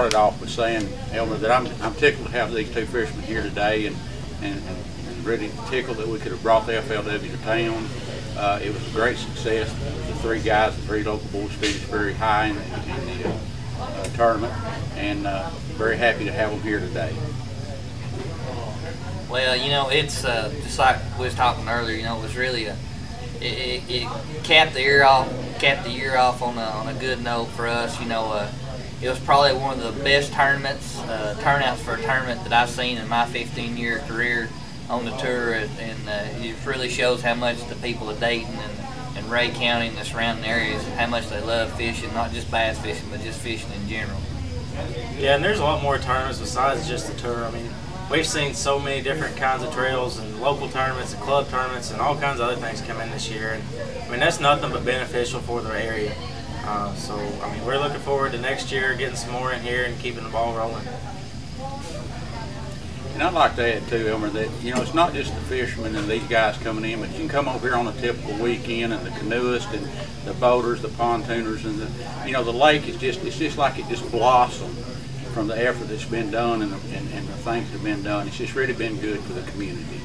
started off with saying, Elmer, that I'm tickled to have these two fishermen here today, and really tickled that we could have brought the FLW to town. It was a great success. The three guys, the three local boys, finished very high in the tournament, and very happy to have them here today. Well, you know, it's just like we was talking earlier. You know, it was really it capped the year off on a good note for us. You know, it was probably one of the best turnouts for a tournament that I've seen in my 15-year career on the tour, and it really shows how much the people of Dayton and Ray County and the surrounding areas, how much they love fishing, not just bass fishing, but just fishing in general. Yeah, and there's a lot more tournaments besides just the tour. I mean, we've seen so many different kinds of trails and local tournaments and club tournaments and all kinds of other things come in this year. And I mean, that's nothing but beneficial for the area. So, I mean, we're looking forward to next year getting some more in here and keeping the ball rolling. And I'd like to add too, Elmer, that, you know, it's not just the fishermen and these guys coming in, but you can come over here on a typical weekend, and the canoeists and the boaters, the pontooners, and the lake is just like it just blossomed from the effort that's been done and the things that have been done. It's just really been good for the community.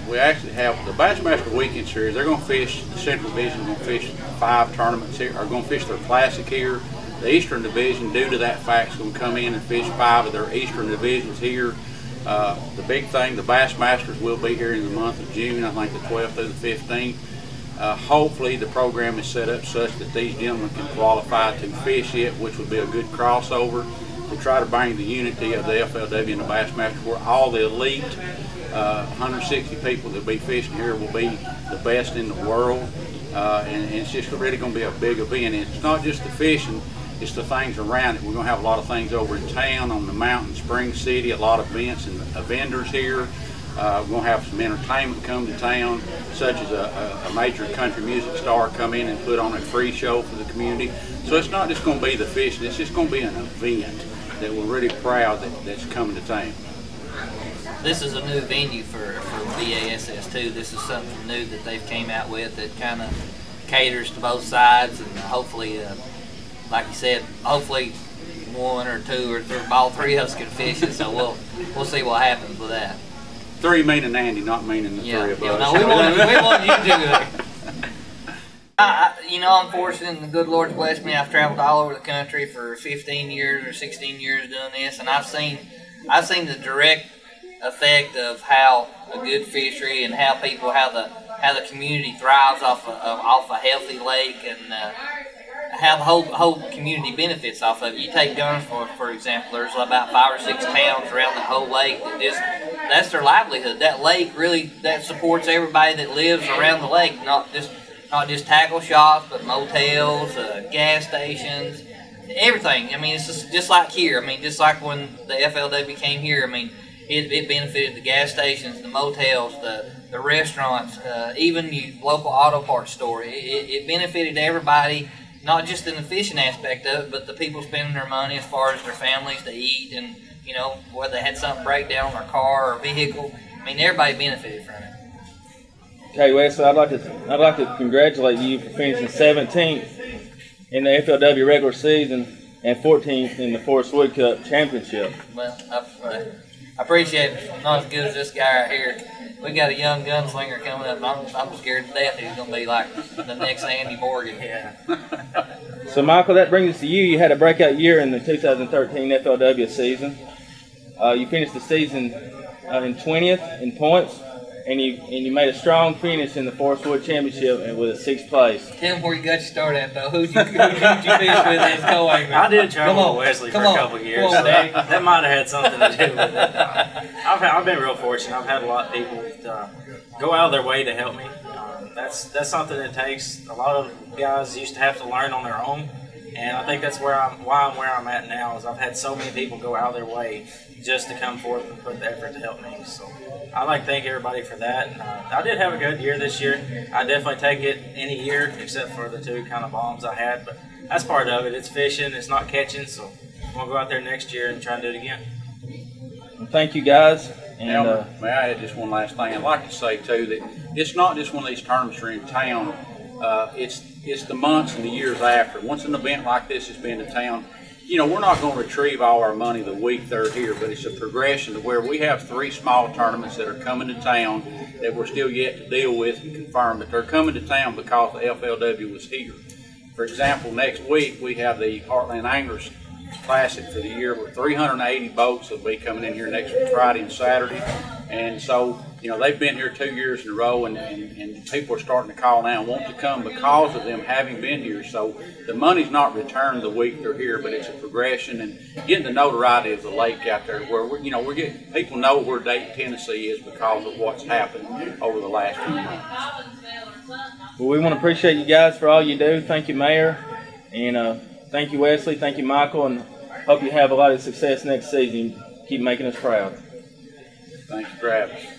We actually have the Bassmaster Weekend Series. They're going to fish, the Central Division is going to fish 5 tournaments here, are going to fish their Classic here. The Eastern Division, due to that fact, is going to come in and fish 5 of their Eastern Divisions here. The big thing, the Bassmasters will be here in the month of June, I think the 12th through the 15th. Hopefully the program is set up such that these gentlemen can qualify to fish it, which would be a good crossover to try to bring the unity of the FLW and the Bassmasters, where all the elite 160 people that will be fishing here will be the best in the world. And it's just really going to be a big event. And it's not just the fishing, it's the things around it. We're going to have a lot of things over in town, on the mountain, Spring City, a lot of events and vendors here. We're going to have some entertainment come to town, such as a major country music star come in and put on a free show for the community. So it's not just going to be the fishing, it's just going to be an event that we're really proud that's coming to town. This is a new venue for BASS too. This is something new that they've came out with that kind of caters to both sides, and hopefully, like you said, hopefully 1 or 2 or 3, all 3 of us can fish it. So we'll see what happens with that. 3 meaning Andy, not meaning the 3 of us. No, we want you to do it. You know, I'm fortunate, and the good Lord's blessed me. I've traveled all over the country for 15 years or 16 years doing this, and I've seen the direct effect of how a good fishery and how the community thrives off a healthy lake, and how the whole community benefits off of it. You take Guns for example. There's about 5 or 6 towns around the whole lake that that's their livelihood. That lake really supports everybody that lives around the lake, not just tackle shops, but motels, gas stations, everything. I mean, it's just like here. I mean, just like when the FLW came here. I mean, it benefited the gas stations, the motels, the restaurants, even your local auto parts store. It benefited everybody, not just in the fishing aspect of it, but the people spending their money as far as their families to eat, and, you know, whether they had something break down on their car or vehicle. I mean, everybody benefited from it. Okay, Wesley, I'd like to congratulate you for finishing 17th in the FLW regular season and 14th in the Forest Wood Cup Championship. Well, I appreciate it. Not as good as this guy right here. We got a young gunslinger coming up. I'm scared to death he's going to be like the next Andy Morgan. Yeah. So, Michael, that brings us to you. You had a breakout year in the 2013 FLW season. You finished the season in 20th in points, and you made a strong finish in the Forest Wood Championship with a 6th place. Tell him where you got your start at, though. Who'd you finish with as co-angler? I did travel with Wesley for a couple of years. So that might have had something to do with it. I've been real fortunate. I've had a lot of people go out of their way to help me. That's something that takes. A lot of guys used to have to learn on their own, and I think that's why I'm where I'm at now. Is I've had so many people go out of their way just to come forth and put the effort to help me. So I'd like to thank everybody for that. I did have a good year this year. I definitely take it any year except for the 2 kind of bombs I had, but that's part of it. It's fishing, it's not catching, so I'm going to go out there next year and try and do it again. Well, thank you, guys. And, Elmer, may I add just one last thing? I'd like to say, too, that it's not just one of these tournaments are in town. It's the months and the years after. Once an event like this has been to town, you know, we're not going to retrieve all our money the week they're here, but it's a progression to where we have 3 small tournaments that are coming to town that we're still yet to deal with and confirm that they're coming to town because the FLW was here. For example, next week we have the Heartland Anglers Classic for the year with 380 boats that will be coming in here next Friday and Saturday. And so, you know, they've been here 2 years in a row, and people are starting to call now and want to come because of them having been here. So the money's not returned the week they're here, but it's a progression and getting the notoriety of the lake out there where we're getting people know where Dayton, Tennessee is because of what's happened over the last few months. Well, we want to appreciate you guys for all you do. Thank you, Mayor, and thank you, Wesley. Thank you, Michael, and hope you have a lot of success next season. Keep making us proud. Thank you for having us.